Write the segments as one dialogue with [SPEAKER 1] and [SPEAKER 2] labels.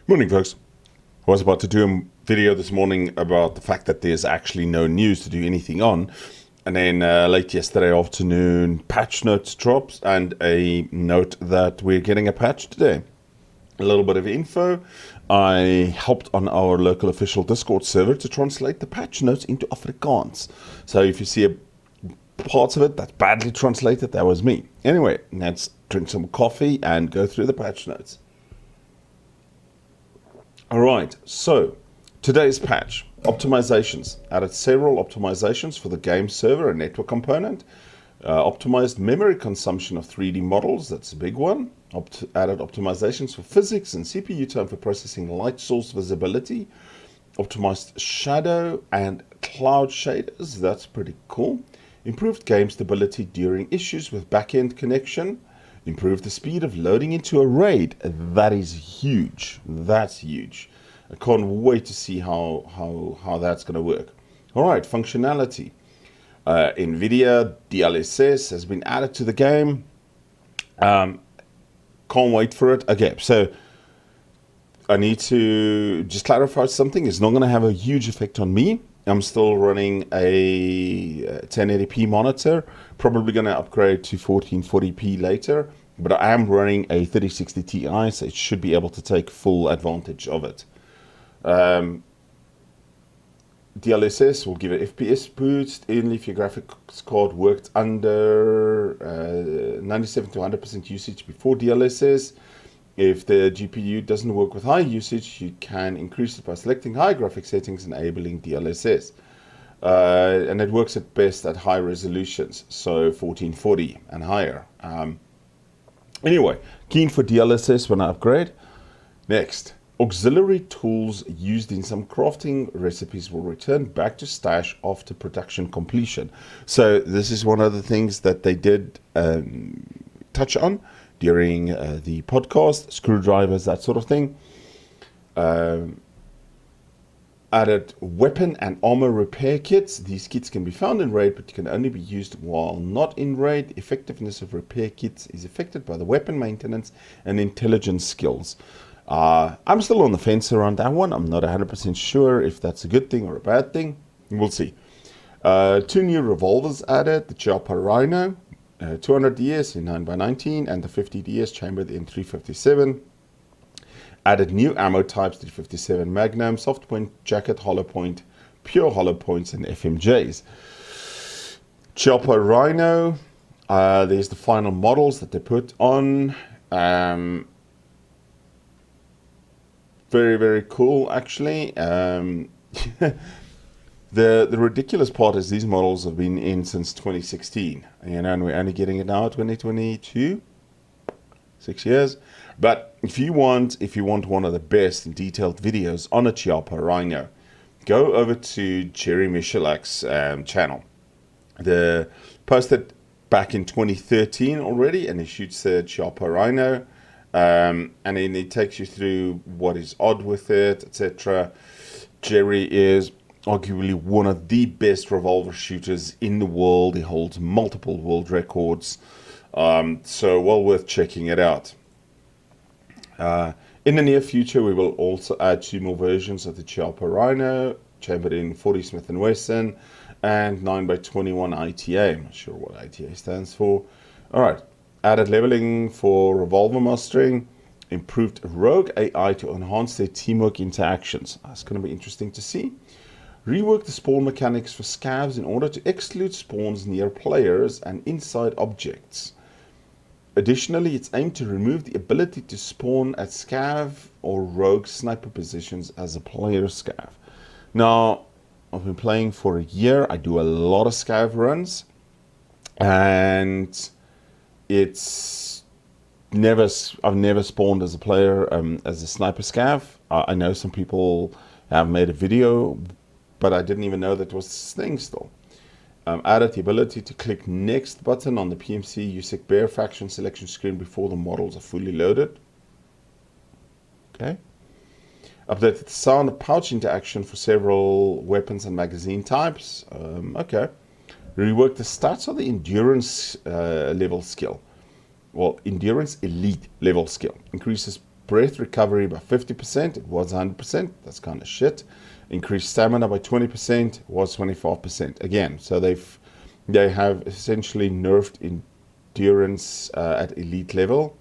[SPEAKER 1] Morning, folks. I was about to do a video this morning about the fact that there's actually no news to do anything on. And then late yesterday afternoon, patch notes drops and a note that we're getting a patch today. A little bit of info. I helped on our local official Discord server to translate the patch notes into Afrikaans. So if you see parts of it that's badly translated, that was me. Anyway, let's drink some coffee and go through the patch notes. All right, so today's patch, optimizations. Added several optimizations for the game server and network component. Optimized memory consumption of 3D models, that's a big one. Added optimizations for physics and CPU time for processing light source visibility. Optimized shadow and cloud shaders, that's pretty cool. Improved game stability during issues with backend connection. Improve the speed of loading into a RAID. That is huge. That's huge. I can't wait to see how that's going to work. All right, functionality. NVIDIA DLSS has been added to the game. Can't wait for it. Okay, so I need to just clarify something. It's not going to have a huge effect on me. I'm still running a 1080p monitor, probably going to upgrade to 1440p later, but I am running a 3060 Ti, so it should be able to take full advantage of it. DLSS will give an FPS boost, even if your graphics card worked under 97 to 100% usage before DLSS. If the GPU doesn't work with high usage, you can increase it by selecting high graphic settings and enabling DLSS. And it works at best at high resolutions, so 1440 and higher. Anyway, keen for DLSS when I upgrade. Next, auxiliary tools used in some crafting recipes will return back to stash after production completion. So this is one of the things that they did touch on during the podcast, screwdrivers, that sort of thing. Added weapon and armor repair kits. These kits can be found in RAID, but can only be used while not in RAID. The effectiveness of repair kits is affected by the weapon maintenance and intelligence skills. I'm still on the fence around that one. I'm not 100% sure if that's a good thing or a bad thing. We'll see. 2 new revolvers added, the Chiapa Rhino. 200 DS in 9x19 and the 50 DS chambered in 357. Added new ammo types, 357 Magnum, soft point, jacket, hollow point, pure hollow points, and FMJs. Chiapa Rhino, there's the final models that they put on. Very, very cool, actually. The ridiculous part is these models have been in since 2016, and we're only getting it now, 2022, 6 years. But if you want one of the best detailed videos on a Chiapa Rhino, go over to Jerry Michalak's channel. The posted back in 2013 already, and he shoots the Chiapa Rhino, and then it takes you through what is odd with it, etc. Jerry is arguably one of the best revolver shooters in the world. He holds multiple world records, so well worth checking it out. In the near future, we will also add 2 more versions of the Chiapa Rhino, chambered in 40 Smith & Wesson and 9x21 ITA. I'm not sure what ITA stands for. All right, added leveling for revolver mastering, improved rogue AI to enhance their teamwork interactions. That's going to be interesting to see. Rework the spawn mechanics for scavs in order to exclude spawns near players and inside objects. Additionally, it's aimed to remove the ability to spawn at scav or rogue sniper positions as a player scav. Now, I've been playing for a year. I do a lot of scav runs, and I've never spawned as a player as a sniper scav. I know some people have made a video, but I didn't even know that was this thing still. Added the ability to click next button on the PMC USEC Bear faction selection screen before the models are fully loaded. Okay. Updated the sound of pouch interaction for several weapons and magazine types. Okay. Reworked the stats of the endurance level skill. Well, endurance elite level skill. Increases breath recovery by 50%. It was 100%. That's kind of shit. Increased stamina by 20%. It was 25%. Again, so they have essentially nerfed endurance at elite level.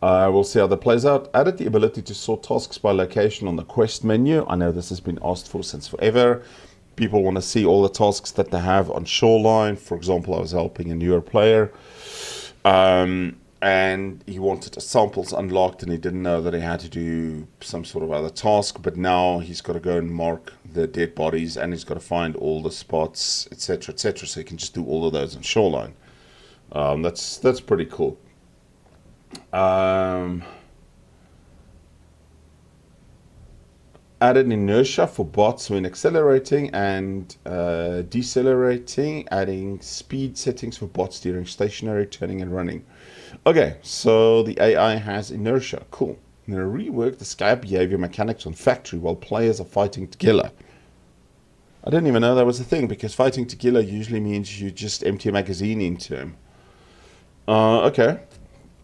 [SPEAKER 1] We'll see how that plays out. Added the ability to sort tasks by location on the quest menu. I know this has been asked for since forever. People want to see all the tasks that they have on Shoreline. For example, I was helping a newer player, and he wanted samples unlocked, and he didn't know that he had to do some sort of other task. But now he's got to go and mark the dead bodies, and he's got to find all the spots, etc., etc. So he can just do all of those on Shoreline. That's pretty cool. Added inertia for bots when accelerating and decelerating, adding speed settings for bots during stationary, turning, and running. Okay, so the AI has inertia. Cool. I'm going to rework the scav behavior mechanics on factory while players are fighting together. I didn't even know that was a thing, because fighting together usually means you just empty a magazine into him. Okay.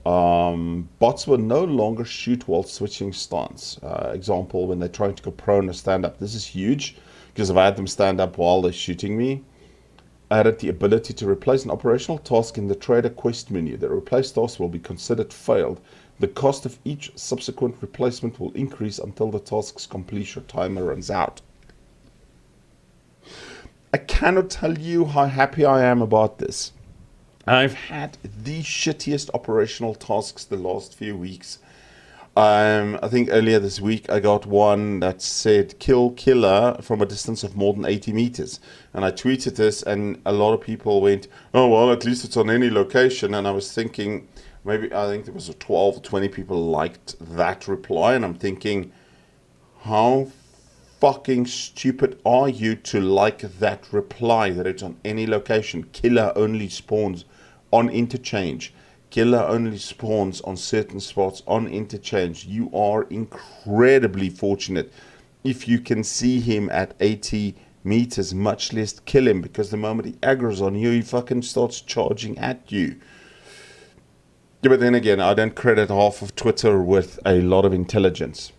[SPEAKER 1] Bots will no longer shoot while switching stance. Example, when they're trying to go prone or stand up. This is huge, because I've had them stand up while they're shooting me. Added the ability to replace an operational task in the trader quest menu. The replaced task will be considered failed. The cost of each subsequent replacement will increase until the task's completion timer runs out. I cannot tell you how happy I am about this. I've had the shittiest operational tasks the last few weeks. I think earlier this week I got one that said kill killer from a distance of more than 80 meters. And I tweeted this, and a lot of people went, oh, well, at least it's on any location. And I was thinking, I think there was 12 or 20 people liked that reply. And I'm thinking, how fucking stupid are you to like that reply, that it's on any location? Killer only spawns on interchange. Killer only spawns on certain spots on interchange. You are incredibly fortunate if you can see him at 80 meters, much less kill him, because the moment he aggro's on you, he fucking starts charging at you. Yeah, but then again, I don't credit half of Twitter with a lot of intelligence.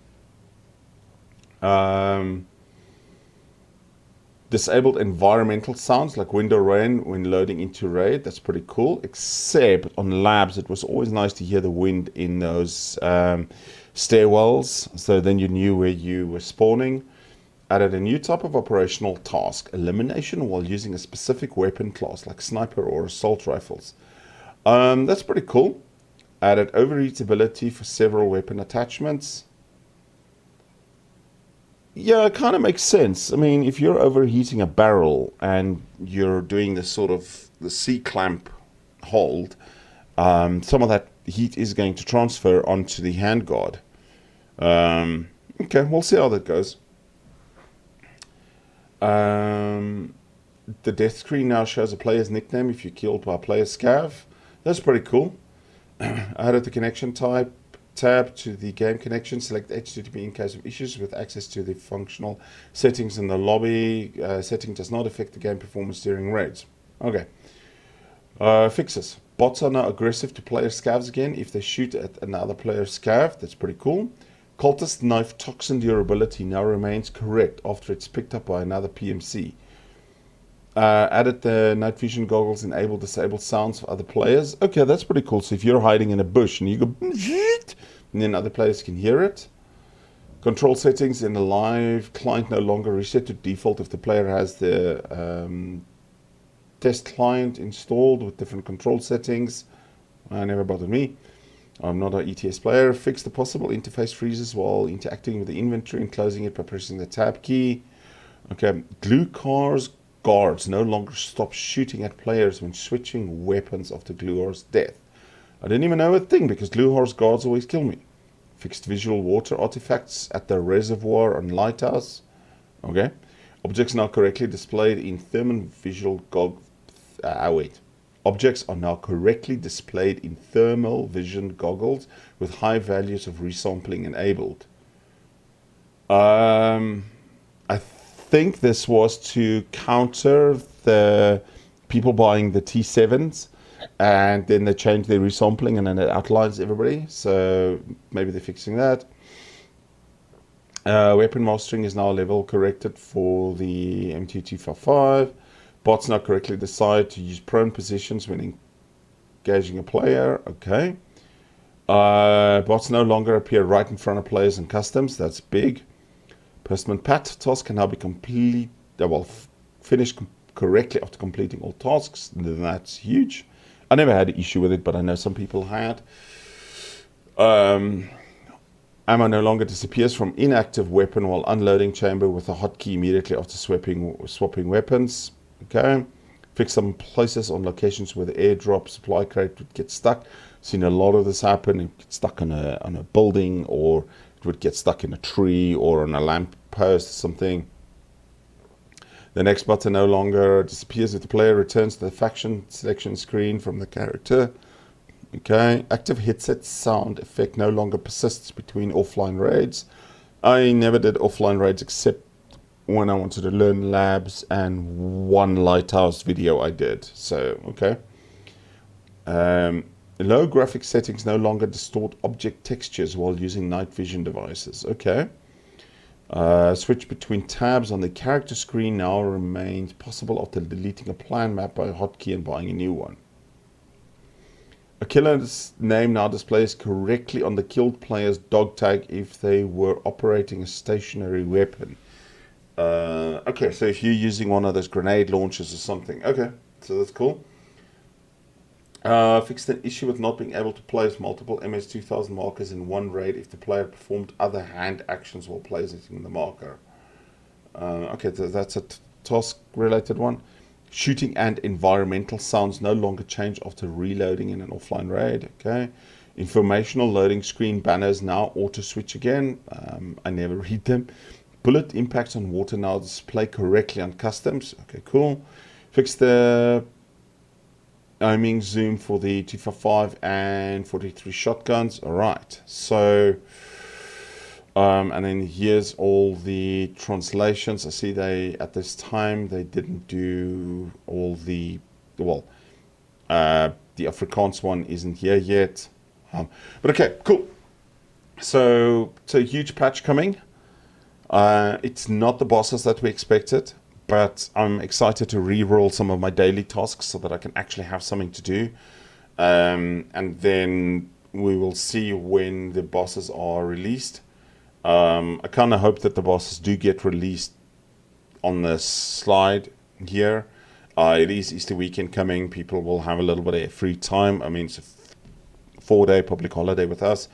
[SPEAKER 1] Disabled environmental sounds like wind or rain when loading into raid. That's pretty cool. Except on labs, it was always nice to hear the wind in those stairwells, so then you knew where you were spawning. Added a new type of operational task, elimination while using a specific weapon class like sniper or assault rifles. That's pretty cool. Added overheat ability for several weapon attachments. Yeah, it kind of makes sense. I mean, if you're overheating a barrel and you're doing this sort of the C-clamp hold, some of that heat is going to transfer onto the handguard. Okay, we'll see how that goes. The death screen now shows a player's nickname if you're killed by a player's scav. That's pretty cool. Added the connection type tab to the game connection. Select HTTP in case of issues with access to the functional settings in the lobby. Setting does not affect the game performance during raids. Okay. Fixes. Bots are now aggressive to player scavs again if they shoot at another player's scav. That's pretty cool. Cultist knife toxin durability now remains correct after it's picked up by another PMC. Added the night vision goggles, enable disabled sounds for other players. Okay, that's pretty cool. So if you're hiding in a bush and you go, and then other players can hear it. Control settings in a live client no longer reset to default if the player has the test client installed with different control settings. Never bothered me. I'm not an ETS player. Fix the possible interface freezes while interacting with the inventory and closing it by pressing the tab key. Okay, glue cars. Guards no longer stop shooting at players when switching weapons after Gluhar's death. I didn't even know a thing, because Gluhar's guards always kill me. Fixed visual water artifacts at the reservoir and lighthouse. Okay. Objects now correctly displayed in thermal visual Objects are now correctly displayed in thermal vision goggles with high values of resampling enabled. I think this was to counter the people buying the T7s and then they change their resampling, and then it outlines everybody. So maybe they're fixing that. Weapon mastering is now level corrected for the MT255. Bots now correctly decide to use prone positions when engaging a player. Okay. Bots no longer appear right in front of players in customs. That's big. Postman Pat task can now be finished correctly after completing all tasks. That's huge. I never had an issue with it, but I know some people had. Ammo no longer disappears from inactive weapon while unloading chamber with a hotkey immediately after swapping weapons. Okay. Fix some places on locations where the airdrop supply crate would get stuck. Seen a lot of this happen. It gets stuck on a building, or it would get stuck in a tree or on a lamp post or something. The next button no longer disappears if the player returns to the faction selection screen from the character. Okay, active headset sound effect no longer persists between offline raids. I never did offline raids except when I wanted to learn labs and one lighthouse video I did. So, okay. Low graphic settings no longer distort object textures while using night vision devices. Okay. Switch between tabs on the character screen now remains possible after deleting a plan map by a hotkey and buying a new one. A killer's name now displays correctly on the killed player's dog tag if they were operating a stationary weapon. Okay, so if you're using one of those grenade launchers or something. Okay, so that's cool. Fixed an issue with not being able to place multiple MS-2000 markers in one raid if the player performed other hand actions while placing the marker. Okay, so that's a task-related one. Shooting and environmental sounds no longer change after reloading in an offline raid. Okay. Informational loading screen banners now auto-switch again. I never read them. Bullet impacts on water now display correctly on customs. Okay, cool. Fix the aiming zoom for the 255 and 43 shotguns. All right. So, and then here's all the translations. I see at this time, they didn't do all the Afrikaans one isn't here yet. But okay, cool. So it's a huge patch coming. It's not the bosses that we expected, but I'm excited to re-roll some of my daily tasks so that I can actually have something to do. And then we will see when the bosses are released. I kind of hope that the bosses do get released on the slide here. It is Easter weekend coming. People will have a little bit of free time. I mean, it's a 4-day public holiday with us.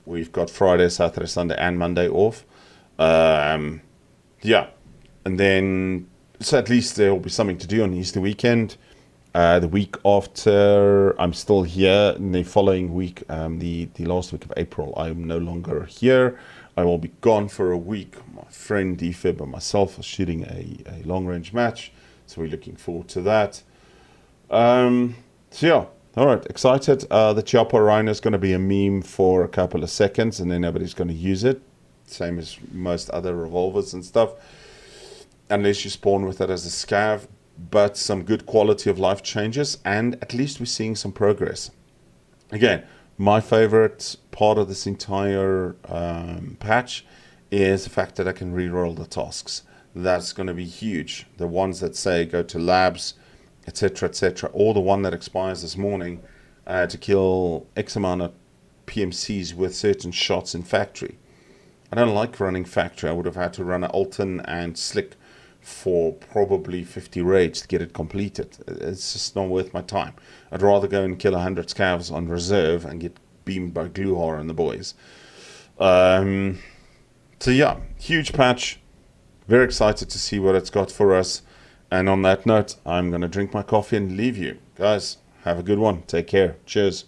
[SPEAKER 1] We've got Friday, Saturday, Sunday, and Monday off. Yeah. And then, so at least there will be something to do on Easter weekend. The week after, I'm still here. In the following week, the last week of April, I'm no longer here. I will be gone for a week. My friend Defib and myself are shooting a long-range match, so we're looking forward to that. So yeah, all right, excited. The Chopper Rhino is going to be a meme for a couple of seconds, and then nobody's going to use it. Same as most other revolvers and stuff, unless you spawn with it as a scav. But some good quality of life changes, and at least we're seeing some progress. Again, my favorite part of this entire patch is the fact that I can reroll the tasks. That's going to be huge. The ones that say go to labs, etc., or the one that expires this morning to kill X amount of PMCs with certain shots in factory. I don't like running factory. I would have had to run an Alton and Slick for probably 50 raids to get it completed. It's just not worth my time. I'd rather go and kill 100 scavs on reserve and get beamed by Gluhar and the boys. So yeah, huge patch. Very excited to see what it's got for us. And on that note, I'm going to drink my coffee and leave you. Guys, have a good one. Take care. Cheers.